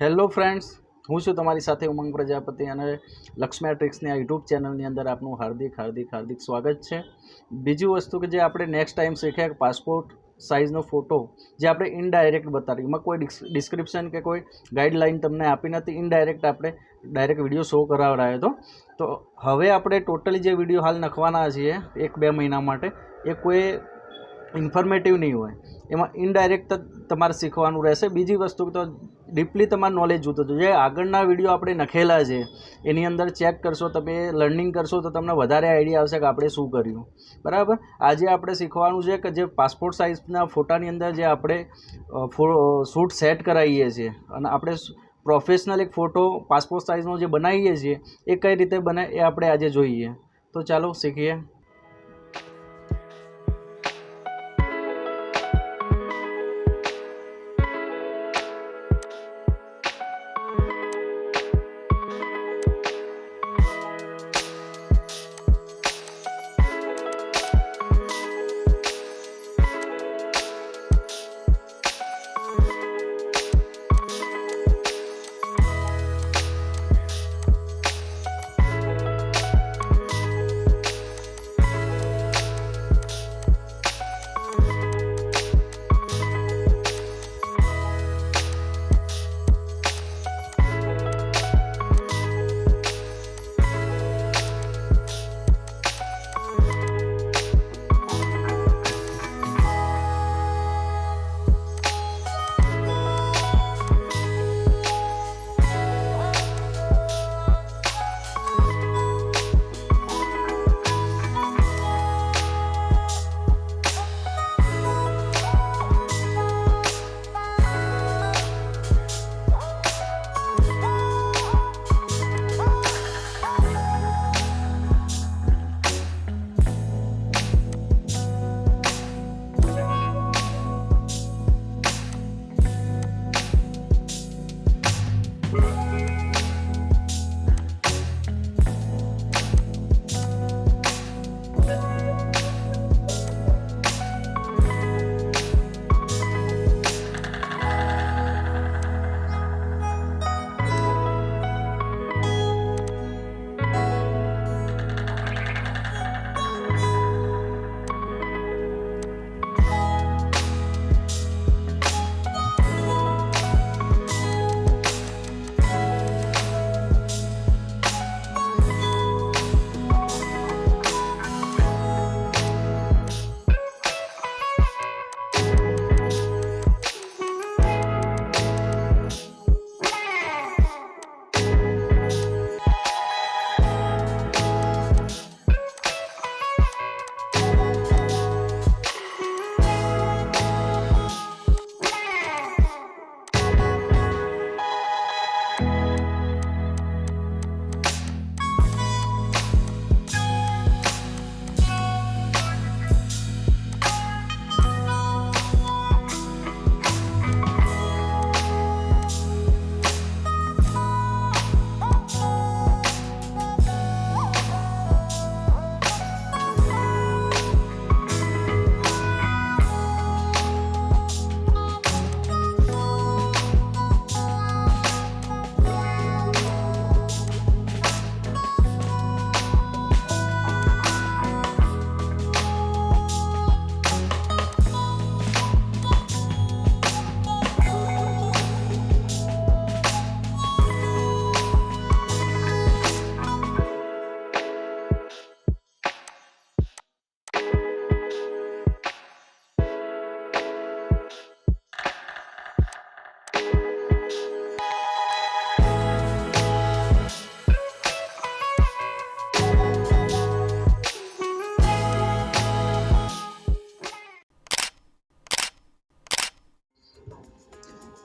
Hello friends, હું છું તમારી સાથે ઉમંગ પ્રજાપતિ અને લક્ષ્મી R ટ્રિક્સની આ યુટ્યુબ ચેનલની અંદર આપનું હાર્દિક સ્વાગત છે। બીજી વસ્તુ કે જે આપણે નેક્સ્ટ ટાઈમ શીખ્યા પાસપોર્ટ સાઇઝનો ફોટો જે આપણે ઇનડાયરેક્ટ બતાવી, એમાં કોઈ ડિસ્ક્રિપ્શન કે કોઈ ગાઈડલાઇન તમને આપી નથી, ઇનડાયરેક્ટ આપણે ડાયરેક્ટ વિડીયો શો કરાવડાયો હતો। તો હવે આપણે ટોટલી જે વિડીયો હાલ નાખવાના છીએ 1-2 મહિના માટે, એ કોઈ ઇન્ફોર્મેટિવ નહીં હોય, એમાં ઇનડાયરેક્ટ તમારે શીખવાનું રહેશે। બીજી વસ્તુ તો ડીપલી તમારે નોલેજ જોતું હતું, જે આગળના વિડીયો આપણે નખેલા છે એની અંદર ચેક કરશો, તમે લર્નિંગ કરશો તો તમને વધારે આઈડિયા આવશે કે આપણે શું કર્યું, બરાબર। આજે આપણે શીખવાનું છે કે જે પાસપોર્ટ સાઇઝના ફોટાની અંદર જે આપણે શૂટ સેટ કરાવીએ છીએ અને આપણે પ્રોફેશનલ એક ફોટો પાસપોર્ટ સાઇઝનો જે બનાવીએ છીએ એ કઈ રીતે બને એ આપણે આજે જોઈએ। તો ચાલો શીખીએ।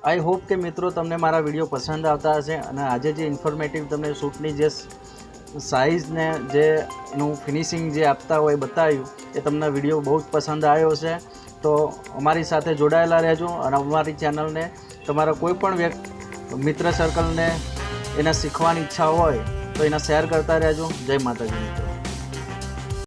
आई होप के मित्रों तमने मारा विडियो पसंद आता हशे અને આજે જે ઇન્ફોર્મેટિવ તમને શૂટની જે સાઇઝ ને જે એનું ફિનિશિંગ જે આપતા હોય બતાવ્યું એ તમને વિડીયો બહુ જ પસંદ આવ્યો છે। તો અમારી સાથે જોડાયેલા રહેજો અને અમારી ચેનલને તમારા કોઈ પણ મિત્ર સર્કલને એને શીખવાની ઈચ્છા હોય તો એને શેર કરતા રહેજો। જય માતાજી મિત્રો।